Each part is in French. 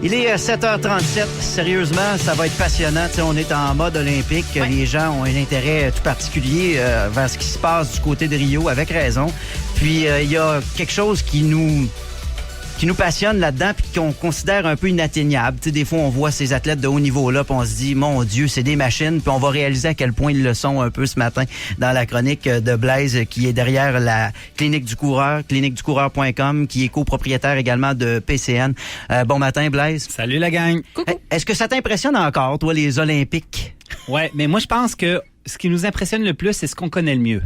Il est 7h37. Sérieusement, ça va être passionnant. T'sais, on est en mode olympique. Ouais. Les gens ont un intérêt tout particulier vers ce qui se passe du côté de Rio, avec raison. Puis, il y a quelque chose qui nous passionne là-dedans puis qu'on considère un peu inatteignable. T'sais, des fois, on voit ces athlètes de haut niveau-là puis on se dit, mon Dieu, c'est des machines. Puis on va réaliser à quel point ils le sont un peu ce matin dans la chronique de Blaise qui est derrière la Clinique du Coureur, cliniqueducoureur.com, qui est copropriétaire également de PCN. Bon matin, Blaise. Salut la gang. Coucou. Est-ce que ça t'impressionne encore, toi, les Olympiques? Ouais, mais moi, je pense que ce qui nous impressionne le plus, c'est ce qu'on connaît le mieux.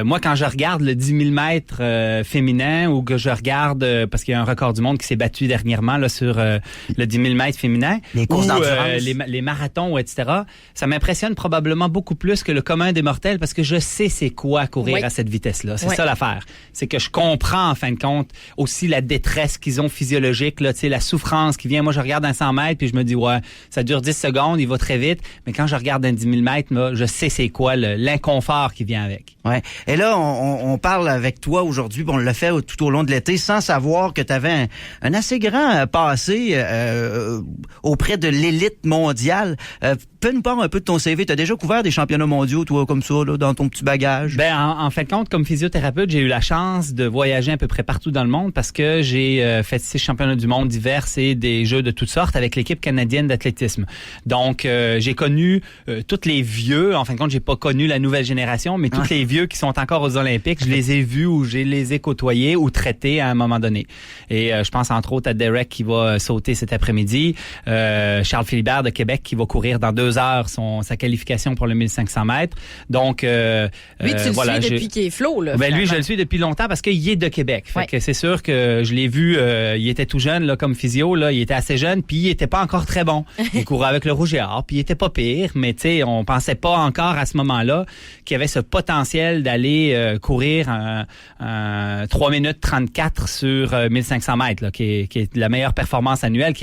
Moi, quand je regarde le 10 000 mètres féminin ou que je regarde, parce qu'il y a un record du monde qui s'est battu dernièrement là sur le 10 000 mètres féminin, les courses d'endurance, les marathons, etc., ça m'impressionne probablement beaucoup plus que le commun des mortels parce que je sais c'est quoi courir à cette vitesse-là. C'est ça l'affaire. C'est que je comprends, en fin de compte, aussi la détresse qu'ils ont physiologique, là, tu sais, la souffrance qui vient. Moi, je regarde un 100 mètres puis je me dis, ouais, ça dure 10 secondes, il va très vite. Mais quand je regarde un 10 000 mètres, là, je sais c'est quoi l'inconfort qui vient avec. Ouais. Et là, on parle avec toi aujourd'hui, on l'a fait tout au long de l'été, sans savoir que tu avais un assez grand passé auprès de l'élite mondiale. Peux nous parler un peu de ton CV. Tu as déjà couvert des championnats mondiaux, toi, comme ça, là, dans ton petit bagage? Ben, en fin de compte, comme physiothérapeute, j'ai eu la chance de voyager à peu près partout dans le monde parce que j'ai fait 6 championnats du monde divers et des jeux de toutes sortes avec l'équipe canadienne d'athlétisme. Donc, j'ai connu tous les vieux. En fin de compte, j'ai pas connu la nouvelle génération, mais tous les vieux qui sont encore aux Olympiques, je les ai vus ou je les ai côtoyés ou traités à un moment donné. Et je pense entre autres à Derek qui va sauter cet après-midi, Charles Philibert de Québec qui va courir dans 2 heures sa qualification pour le 1500 mètres. Donc, lui, tu le suis depuis qu'il est flow, là. Ben, lui, je le suis depuis longtemps parce qu'il est de Québec. Fait que c'est sûr que je l'ai vu, il était tout jeune, là, comme physio, là. Il était assez jeune, puis il était pas encore très bon. Il courait avec le rouge et or, puis il était pas pire, mais tu sais, on pensait pas encore à ce moment-là qu'il y avait ce potentiel d'aller courir un 3 minutes 34 sur 1500 mètres, là, qui est la meilleure performance annuelle,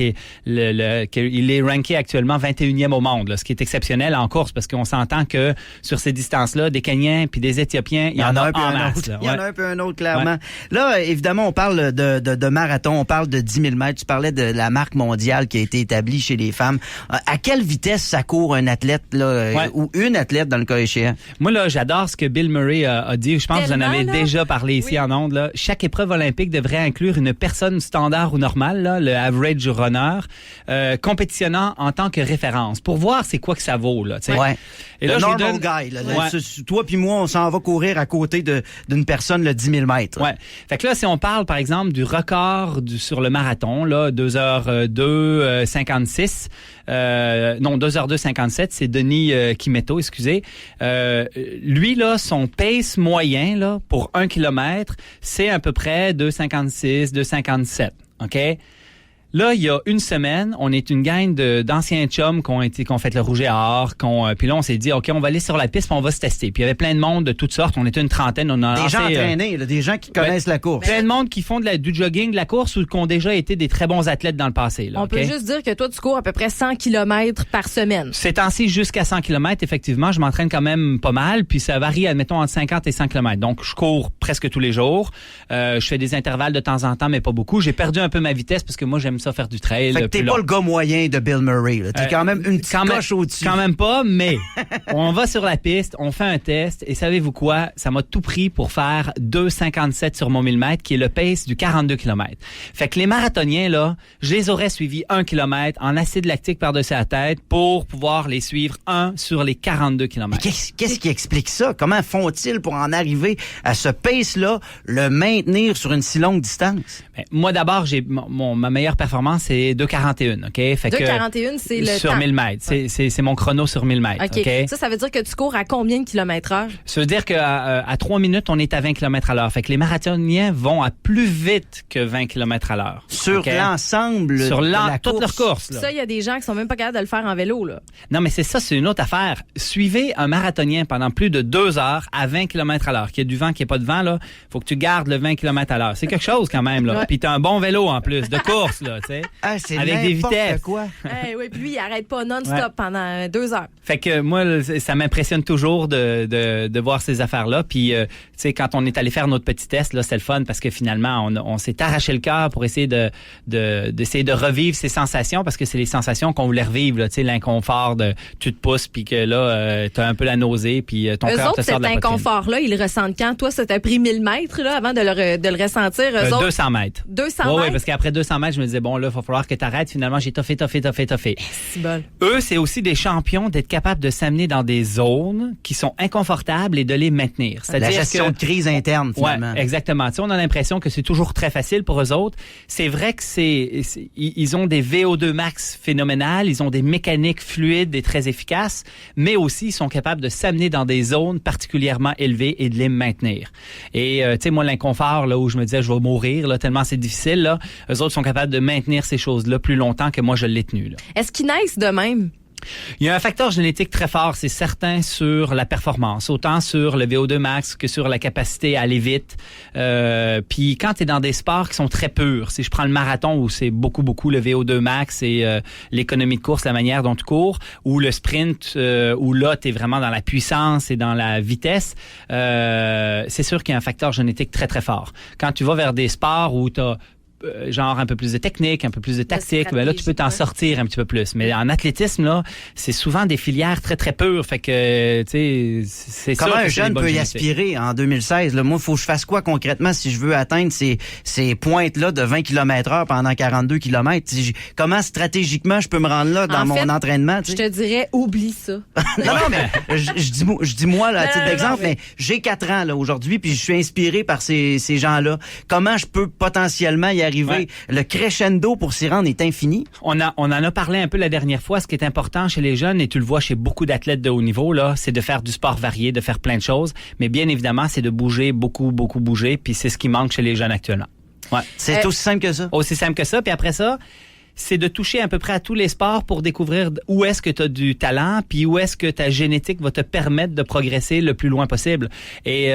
il est ranké actuellement 21e au monde, là, ce qui est exceptionnel en course parce qu'on s'entend que sur ces distances-là, des Kenyans puis des Éthiopiens, il y en a en masse. Il y en a un peu un autre, clairement. Ouais. Là, évidemment, on parle de marathon, on parle de 10 000 mètres. Tu parlais de la marque mondiale qui a été établie chez les femmes. À quelle vitesse ça court un athlète, là, ou une athlète dans le cas échéant? Moi, là, j'adore ce que Bill Murray a dit. Je pense que vous en avez déjà parlé ici en ondes. Là. Chaque épreuve olympique devrait inclure une personne standard ou normale, là, le average runner, compétitionnant en tant que référence pour voir c'est quoi que ça vaut. Là, ouais. Et là, normal guy. Là, toi puis moi, on s'en va courir à côté d'une personne le 10 000 mètres. Ouais. Fait que là, si on parle, par exemple, du record sur le marathon, là, 2h02 56, non, 2h02 57, c'est Denis Kimetto, excusez. Lui, là, son pace moyen, là, pour 1 kilomètre, c'est à peu près 2,56, 2,57. OK? Là, il y a une semaine, on est une gang d'anciens chums qui ont fait le rouge et or, puis là, on s'est dit, OK, on va aller sur la piste, puis on va se tester. Puis il y avait plein de monde de toutes sortes. On était une trentaine. On a des gens entraînés, des gens qui connaissent la course. Plein de monde qui font du jogging, de la course ou qui ont déjà été des très bons athlètes dans le passé. Là, on peut juste dire que toi, tu cours à peu près 100 km par semaine. Ces temps-ci, jusqu'à 100 km, effectivement, je m'entraîne quand même pas mal, puis ça varie, admettons, entre 50 et 100 km. Donc, je cours presque tous les jours. Je fais des intervalles de temps en temps, mais pas beaucoup. J'ai perdu un peu ma vitesse parce que moi, j'aime ça faire du trail. Fait que t'es pas le gars moyen de Bill Murray. Là. T'es quand même une petite coche au-dessus. Quand même pas, mais on va sur la piste, on fait un test, et savez-vous quoi? Ça m'a tout pris pour faire 2,57 sur mon 1000 mètres, qui est le pace du 42 km. Fait que les marathoniens, là, je les aurais suivis 1 km en acide lactique par-dessus la tête pour pouvoir les suivre sur les 42 km. Mais qu'est-ce qui explique ça? Comment font-ils pour en arriver à ce pace-là, le maintenir sur une si longue distance? Ben, moi, d'abord, ma meilleure performance, c'est 2,41, OK? Fait 2,41, c'est le sur temps. 1000 mètres. C'est mon chrono sur 1000 mètres, OK? Ça veut dire que tu cours à combien de kilomètres heure? Ça veut dire qu'à 3 minutes, on est à 20 km à l'heure. Fait que les marathoniens vont à plus vite que 20 km à l'heure. Sur l'ensemble sur de la toute course. leur course. Là. Ça, il y a des gens qui sont même pas capables de le faire en vélo, là. Non, mais c'est ça, c'est une autre affaire. Suivez un marathonien pendant plus de 2 heures à 20 km à l'heure. Qu'il y a du vent, qu'il n'y a pas de vent, là, faut que tu gardes le 20 km à l'heure. C'est quelque chose quand même, là. Puis t'as un bon vélo en plus, de course, là. là, tu sais. Ah, c'est avec des n'importe vitesses. quoi. Oui, puis lui, il arrête pas non-stop pendant 2 heures. Fait que moi, ça m'impressionne toujours de voir ces affaires-là. Puis, tu sais, quand on est allé faire notre petit test, là, c'est le fun parce que finalement, on s'est arraché le cœur pour essayer d'essayer de revivre ces sensations parce que c'est les sensations qu'on voulait revivre, là, tu sais, l'inconfort de tu te pousses puis que là, t'as un peu la nausée puis ton cœur te sort de la poitrine. Cet inconfort-là, ils le ressentent quand? Toi, ça t'a pris 1000 mètres là, avant de le ressentir. Eux autres, 200 mètres. 200 mètres? Oui, parce qu'après 200 mètres, je me disais, bon, là, il va falloir que t'arrêtes. Finalement, j'ai toffé. C'est bon. Eux, c'est aussi des champions d'être capables de s'amener dans des zones qui sont inconfortables et de les maintenir. La gestion de crise interne, finalement. Ouais, exactement. Tu sais, on a l'impression que c'est toujours très facile pour eux autres. C'est vrai que ils ont des VO2 max phénoménales, ils ont des mécaniques fluides et très efficaces, mais aussi ils sont capables de s'amener dans des zones particulièrement élevées et de les maintenir. Et tu sais, moi, l'inconfort, là où je me disais je vais mourir, là, tellement c'est difficile, là, eux autres sont capables de maintenir ces choses-là plus longtemps que moi je l'ai tenu. Là. Est-ce qu'ils naissent de même? Il y a un facteur génétique très fort, c'est certain, sur la performance, autant sur le VO2 max que sur la capacité à aller vite. Puis quand tu es dans des sports qui sont très purs, si je prends le marathon où c'est beaucoup le VO2 max et l'économie de course, la manière dont tu cours, ou le sprint où là tu es vraiment dans la puissance et dans la vitesse, c'est sûr qu'il y a un facteur génétique très très fort. Quand tu vas vers des sports où tu as genre un peu plus de technique, un peu plus de tactique, ben là tu peux t'en sortir un petit peu plus. Mais en athlétisme là, c'est souvent des filières très très pures, fait que tu sais c'est sûr. Comment un jeune peut y aspirer en 2016 là? Moi, faut que je fasse quoi concrètement si je veux atteindre ces pointes là de 20 km/h pendant 42 km? Comment stratégiquement je peux me rendre là dans mon entraînement? Je te dirais oublie ça. non, mais je dis moi là à titre d'exemple, mais j'ai 4 ans là aujourd'hui puis je suis inspiré par ces gens-là. Comment je peux potentiellement y arriver? Ouais. Le crescendo pour s'y rendre est infini. On en a parlé un peu la dernière fois. Ce qui est important chez les jeunes, et tu le vois chez beaucoup d'athlètes de haut niveau, là, c'est de faire du sport varié, de faire plein de choses. Mais bien évidemment, c'est de bouger, beaucoup bouger. Puis c'est ce qui manque chez les jeunes actuellement. Ouais. C'est aussi simple que ça. Aussi simple que ça. Puis après ça, c'est de toucher à peu près à tous les sports pour découvrir où est-ce que tu as du talent, puis où est-ce que ta génétique va te permettre de progresser le plus loin possible. Et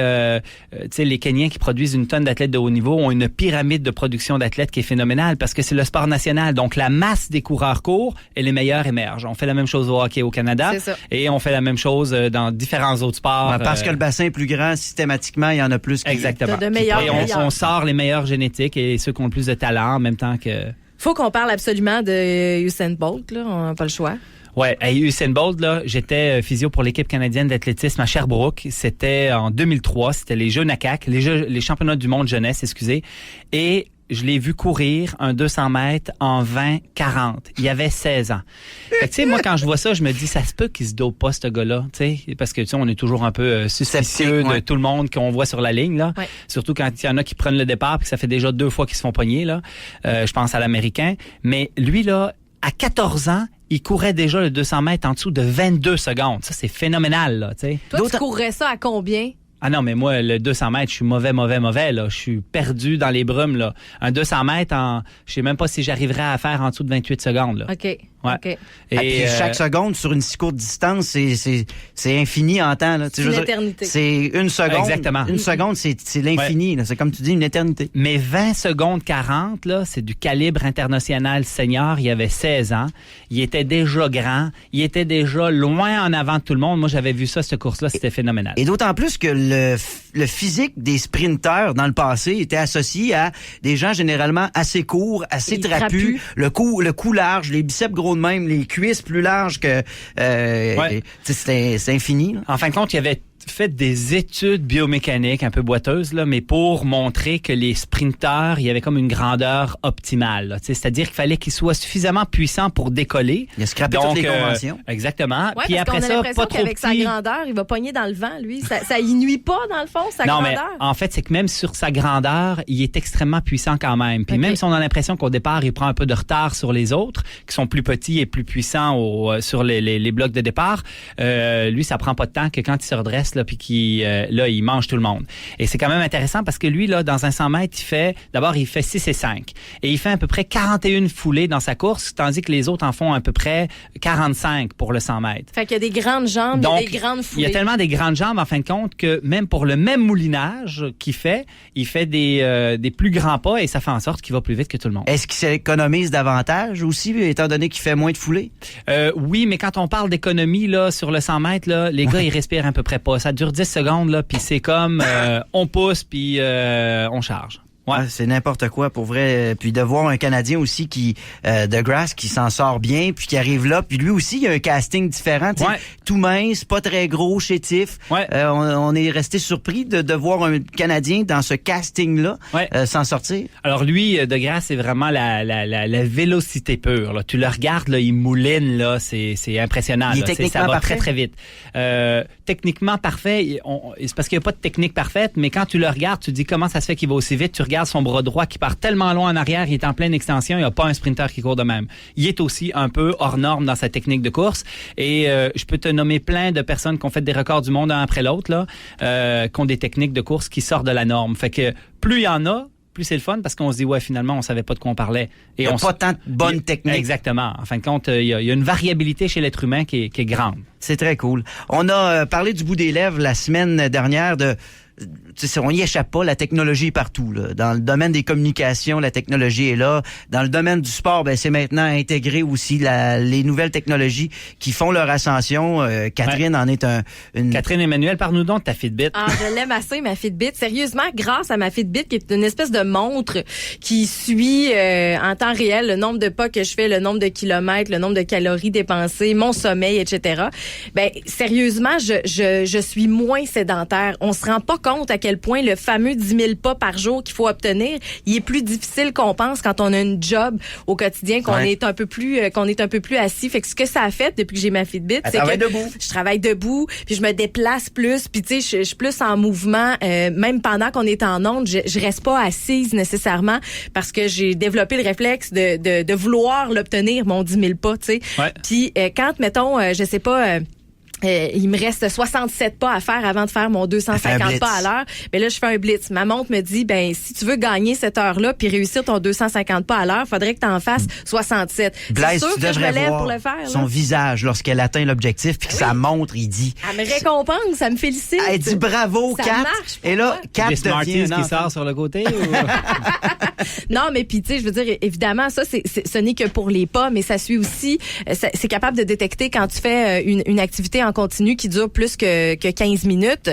tu sais, les Kenyans qui produisent une tonne d'athlètes de haut niveau ont une pyramide de production d'athlètes qui est phénoménale parce que c'est le sport national. Donc la masse des coureurs court et les meilleurs émergent. On fait la même chose au hockey au Canada et on fait la même chose dans différents autres sports. Ouais, parce que le bassin est plus grand, systématiquement, il y en a plus. Exactement. Et on sort les meilleurs génétiques et ceux qui ont le plus de talent en même temps que... Faut qu'on parle absolument de Usain Bolt, là. On n'a pas le choix. Ouais, Usain Bolt, là, j'étais physio pour l'équipe canadienne d'athlétisme à Sherbrooke. C'était en 2003. C'était les Jeux NACAC, les championnats du monde jeunesse, excusez. Et je l'ai vu courir un 200 mètres en 20-40. Il avait 16 ans. Fait que, tu sais, moi, quand je vois ça, je me dis, ça se peut qu'il se dope pas, ce gars-là, tu sais, parce que, tu sais, on est toujours un peu suspicieux de tout le monde qu'on voit sur la ligne, là. Ouais. Surtout quand il y en a qui prennent le départ puis que ça fait déjà 2 fois qu'ils se font pogner, là. Je pense à l'Américain. Mais lui, là, à 14 ans, il courait déjà le 200 mètres en dessous de 22 secondes. Ça, c'est phénoménal, là, tu sais. Toi, tu courrais ça à combien? Ah non, mais moi, le 200 mètres, je suis mauvais, là. Je suis perdu dans les brumes, là. Un 200 mètres, je sais même pas si j'arriverais à faire en dessous de 28 secondes, là. OK. Ouais. Okay. Et chaque seconde sur une si courte distance, c'est infini en temps, là. C'est une éternité. C'est une seconde. Exactement. Une seconde, c'est l'infini, là. C'est comme tu dis, une éternité. Mais 20 secondes 40, là, c'est du calibre international senior. Il avait 16 ans. Il était déjà grand. Il était déjà loin en avant de tout le monde. Moi, j'avais vu ça, cette course-là. C'était phénoménal. Et d'autant plus que le physique des sprinteurs dans le passé était associé à des gens généralement assez courts, assez trapus. Le cou large, les biceps gros de même, les cuisses plus larges que... c'est infini. Là. En fin de compte, il y avait fait des études biomécaniques un peu boiteuses, là, mais pour montrer que les sprinteurs, il y avait comme une grandeur optimale. Là, c'est-à-dire qu'il fallait qu'ils soient suffisamment puissants pour décoller. Il a scrappé toutes les conventions. Exactement. Ouais, puis après ça, pas trop qu'avec sa grandeur, il va pogner dans le vent, lui. Ça y nuit pas, dans le fond, sa grandeur? Non, mais en fait, c'est que même sur sa grandeur, il est extrêmement puissant quand même. Puis même si on a l'impression qu'au départ, il prend un peu de retard sur les autres, qui sont plus petits et plus puissants sur les blocs de départ, lui, ça prend pas de temps que quand il se redresse, dépasse, là, puis qui, là, il mange tout le monde. Et c'est quand même intéressant parce que lui, là, dans un 100 mètres, il fait 6 et 5. Et il fait à peu près 41 foulées dans sa course, tandis que les autres en font à peu près 45 pour le 100 mètres. Fait qu'il y a des grandes jambes, donc, il y a des grandes foulées. Il y a tellement des grandes jambes, en fin de compte, que même pour le même moulinage qu'il fait, il fait des plus grands pas et ça fait en sorte qu'il va plus vite que tout le monde. Est-ce qu'il s'économise davantage aussi, étant donné qu'il fait moins de foulées? Oui, mais quand on parle d'économie là sur le 100 mètres, là, les gars, ils respirent à peu près pas. Ça dure 10 secondes, là, puis c'est comme on pousse, puis on charge. Ouais. Ah, c'est n'importe quoi pour vrai. Puis de voir un Canadien aussi de Grasse qui s'en sort bien, puis qui arrive là, puis lui aussi il y a un casting différent, tout mince, pas très gros, chétif. Ouais. On est resté surpris de voir un Canadien dans ce casting-là s'en sortir. Alors lui, de Grasse, c'est vraiment la vélocité pure. Là. Tu le regardes, là, il mouline, là, c'est impressionnant. Il est techniquement ça va parfait. très très vite. Techniquement parfait, c'est parce qu'il n'y a pas de technique parfaite, mais quand tu le regardes, tu te dis comment ça se fait qu'il va aussi vite. Tu regarde son bras droit qui part tellement loin en arrière, il est en pleine extension, il n'y a pas un sprinter qui court de même. Il est aussi un peu hors norme dans sa technique de course et je peux te nommer plein de personnes qui ont fait des records du monde un après l'autre, là, qui ont des techniques de course qui sortent de la norme. Fait que plus il y en a, plus c'est le fun parce qu'on se dit, finalement, on savait pas de quoi on parlait. Et il n'y a pas tant de bonnes techniques. Exactement. En fin de compte, il y a une variabilité chez l'être humain qui est grande. C'est très cool. On a parlé du bout des lèvres la semaine dernière on n'y échappe pas, la technologie est partout. Là. Dans le domaine des communications, la technologie est là. Dans le domaine du sport, c'est maintenant intégré aussi les nouvelles technologies qui font leur ascension. Catherine en est une... Catherine Emmanuel, parle-nous donc de ta Fitbit. Ah, je l'aime assez, ma Fitbit. Sérieusement, grâce à ma Fitbit, qui est une espèce de montre qui suit en temps réel le nombre de pas que je fais, le nombre de kilomètres, le nombre de calories dépensées, mon sommeil, etc. Sérieusement, je suis moins sédentaire. On se rend pas compte à quel point le fameux 10 000 pas par jour qu'il faut obtenir, il est plus difficile qu'on pense quand on a une job au quotidien, qu'on est un peu plus assis. Fait que ce que ça a fait depuis que j'ai ma Fitbit, c'est que je travaille debout, puis je me déplace plus, puis tu sais, je suis plus en mouvement, même pendant qu'on est en onde, je reste pas assise nécessairement parce que j'ai développé le réflexe de vouloir l'obtenir, mon 10 000 pas, tu sais. Ouais. Puis quand, mettons, je sais pas... il me reste 67 pas à faire avant de faire mon 250 pas à l'heure. Mais là, je fais un blitz. Ma montre me dit, si tu veux gagner cette heure-là puis réussir ton 250 pas à l'heure, faudrait que tu en fasses 67. Blaise, c'est sûr tu que je me lève voir pour le faire. son visage lorsqu'elle atteint l'objectif puis que sa montre, il dit... Elle me récompense, ça me félicite. Elle dit bravo, ça Kat. marche, et là, Kat des Smarties devient qui sort sur le côté? Non, mais puis tu sais, je veux dire, évidemment, ça, ce n'est que pour les pas, mais ça suit aussi, c'est capable de détecter quand tu fais une activité en continu qui dure plus que 15 minutes.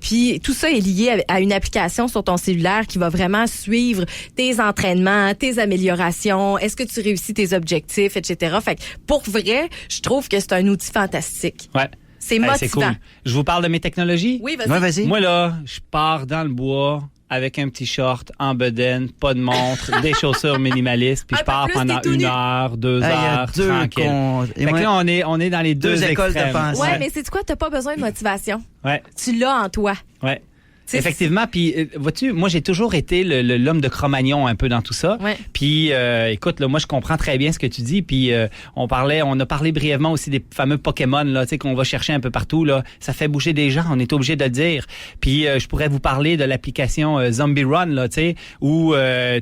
Puis tout ça est lié à une application sur ton cellulaire qui va vraiment suivre tes entraînements, tes améliorations, est-ce que tu réussis tes objectifs, etc. Fait que pour vrai, je trouve que c'est un outil fantastique. Ouais. C'est motivant. C'est cool. Je vous parle de mes technologies? Oui, vas-y. Ouais, vas-y. Moi, là, je pars dans le bois avec un petit short, en bedaine, pas de montre, des chaussures minimalistes, puis je pars pendant 1 heure, 2 heures, tranquille. Fait que là, on est dans les deux écoles extrêmes. de pensée. Ouais, mais c'est quoi? T'as pas besoin de motivation. Ouais. Tu l'as en toi. Ouais. Effectivement, puis vois-tu, moi j'ai toujours été l'homme de Cro-Magnon un peu dans tout ça. Ouais. Puis écoute, là, moi je comprends très bien ce que tu dis. Puis on a parlé brièvement aussi des fameux Pokémon là, tu sais qu'on va chercher un peu partout là. Ça fait bouger des gens, on est obligé de le dire. Puis je pourrais vous parler de l'application Zombie Run là, tu sais, où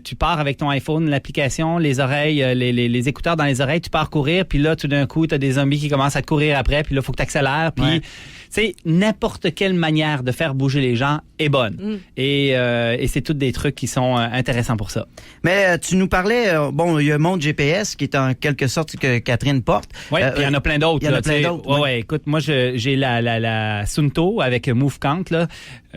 tu pars avec ton iPhone, l'application, les oreilles, les écouteurs dans les oreilles, tu pars courir, puis là tout d'un coup t'as des zombies qui commencent à te courir après, puis là faut que t'accélères, puis tu sais, n'importe quelle manière de faire bouger les gens est bonne. Et c'est tous des trucs qui sont intéressants pour ça. Mais tu nous parlais, il y a Monde GPS qui est en quelque sorte que Catherine porte. Oui, il y en a plein d'autres. Il y en a plein d'autres. Ouais, écoute, moi j'ai la Sunto avec MoveCount là.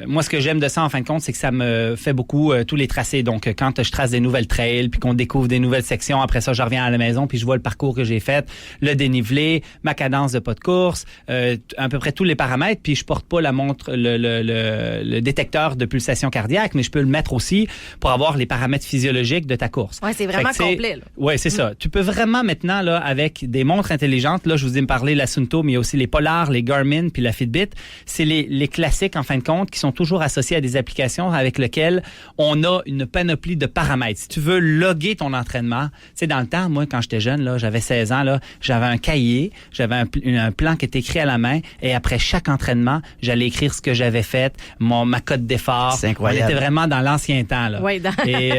Moi, ce que j'aime de ça, en fin de compte, c'est que ça me fait beaucoup tous les tracés. Donc, quand je trace des nouvelles trails, puis qu'on découvre des nouvelles sections, après ça, je reviens à la maison, puis je vois le parcours que j'ai fait, le dénivelé, ma cadence de pas de course, à peu près tous les paramètres. Puis, je porte pas la montre, le détecteur de pulsation cardiaque, mais je peux le mettre aussi pour avoir les paramètres physiologiques de ta course. Ouais, c'est vraiment complet. Ouais, c'est ça. Tu peux vraiment maintenant là, avec des montres intelligentes, là, je vous ai parlé de la Sunto, mais il y a aussi les Polar, les Garmin, puis la Fitbit. C'est les classiques, en fin de compte, qui sont sont toujours associés à des applications avec lesquelles on a une panoplie de paramètres. Si tu veux loguer ton entraînement, tu sais, dans le temps, moi, quand j'étais jeune, là, j'avais 16 ans, là, j'avais un cahier, j'avais un plan qui était écrit à la main, et après chaque entraînement, j'allais écrire ce que j'avais fait, ma cote d'effort. C'est incroyable. On était vraiment dans l'ancien temps, là. Oui, Et,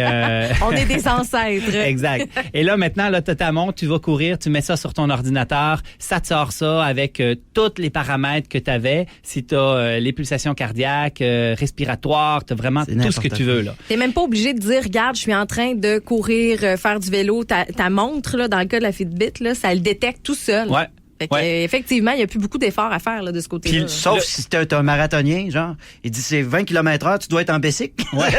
on est des ancêtres. Exact. Et là, maintenant, là, tu as ta montre, tu vas courir, tu mets ça sur ton ordinateur, ça te sort ça avec tous les paramètres que tu avais. Si tu as les pulsations cardiaques, respiratoires, tu as vraiment tout ce que tu veux, là. T'es même pas obligé de dire, regarde, je suis en train de courir, faire du vélo. Ta montre, là, dans le cas de la Fitbit, là, ça le détecte tout seul. Ouais. Fait que, effectivement, il n'y a plus beaucoup d'efforts à faire là, de ce côté-là. Sauf si t'es un marathonien, genre, il dit c'est 20 km/h, tu dois être en bicycle. Ouais.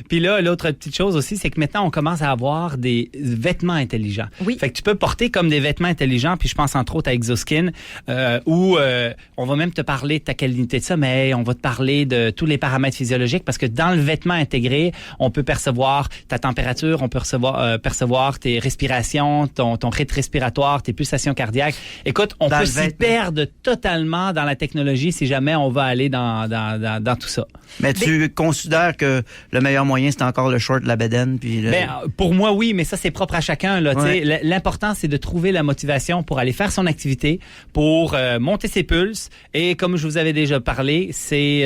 Puis là, l'autre petite chose aussi, c'est que maintenant, on commence à avoir des vêtements intelligents. Oui. Fait que tu peux porter comme des vêtements intelligents, puis je pense entre autres à Exoskin, où on va même te parler de ta qualité de sommeil, on va te parler de tous les paramètres physiologiques, parce que dans le vêtement intégré, on peut percevoir ta température, on peut percevoir tes respirations, ton rythme respiratoire, tes pulsations cardiaque. Écoute, on peut s'y perdre totalement dans la technologie si jamais on va aller dans tout ça. Mais tu considères que le meilleur moyen, c'est encore le short, la bedaine, puis pour moi, oui, mais ça, c'est propre à chacun, là. Ouais. L'important, c'est de trouver la motivation pour aller faire son activité, pour monter ses pulses. Et comme je vous avais déjà parlé, c'est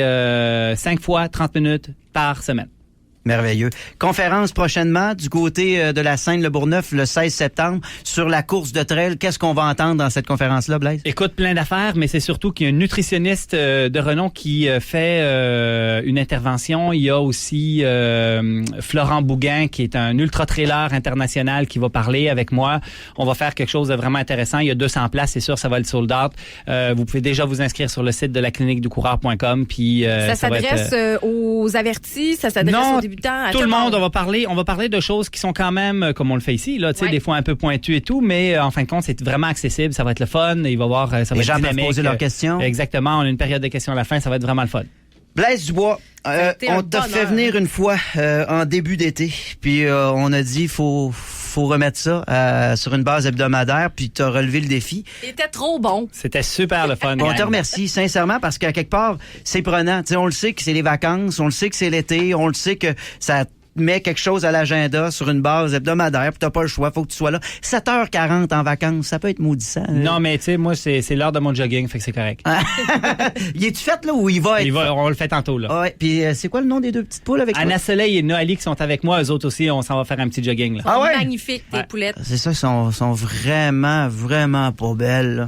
5 fois 30 minutes par semaine. Merveilleux. Conférence prochainement du côté de la Seine-le-Bourgneuf le 16 septembre sur la course de trail. Qu'est-ce qu'on va entendre dans cette conférence-là, Blaise? Écoute, plein d'affaires, mais c'est surtout qu'il y a un nutritionniste de renom qui fait une intervention. Il y a aussi Florent Bouguin, qui est un ultra-trailer international qui va parler avec moi. On va faire quelque chose de vraiment intéressant. Il y a 200 places, c'est sûr, ça va être sold out. Vous pouvez déjà vous inscrire sur le site de la cliniqueducoureur.com. Puis ça s'adresse aux avertis, ça s'adresse aux débutants. Tout le monde, on va parler de choses qui sont quand même, comme on le fait ici, là, tu sais, des fois un peu pointues et tout, mais en fin de compte, c'est vraiment accessible, ça va être le fun, il va y avoir, ça va être dynamique. Les gens peuvent poser leurs questions. Exactement, on a une période de questions à la fin, ça va être vraiment le fun. Blaise Dubois, on t'a fait venir une fois en début d'été, puis on a dit faut remettre ça sur une base hebdomadaire, puis t'as relevé le défi. C'était trop bon. C'était super le fun. On te remercie sincèrement parce qu'à quelque part, c'est prenant. T'sais, on le sait que c'est les vacances, on le sait que c'est l'été, on le sait que ça met quelque chose à l'agenda sur une base hebdomadaire, puis t'as pas le choix, faut que tu sois là. 7h40 en vacances, ça peut être maudissant. Non, mais tu sais, moi, c'est l'heure de mon jogging, fait que c'est correct. Il est-tu fait là ou il va être? On le fait tantôt, là. Ouais, puis c'est quoi le nom des deux petites poules avec toi? Anna Soleil et Noali qui sont avec moi, eux autres aussi, on s'en va faire un petit jogging, là. Ah ouais? Magnifique, tes poulettes. C'est ça, sont vraiment, vraiment pas belles, là.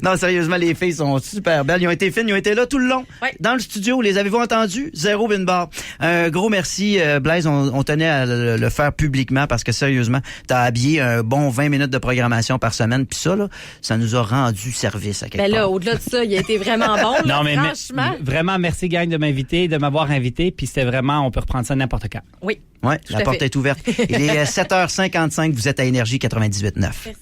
Non, sérieusement, les filles sont super belles. Ils ont été fines, ils ont été là tout le long. Ouais. Dans le studio, les avez-vous entendus? Zéro bin bar. Un gros merci. Blaise, on tenait à le faire publiquement parce que sérieusement, t'as habillé un bon 20 minutes de programmation par semaine, puis ça, là, ça nous a rendu service à quelque part. Ben là, au-delà de ça, il a été vraiment bon, là, non, mais franchement. Vraiment, merci, gang, de m'inviter, de m'avoir invité, puis c'était vraiment, on peut reprendre ça n'importe quand. Oui. Ouais, la porte est ouverte. Il est 7h55, vous êtes à Énergie 98.9.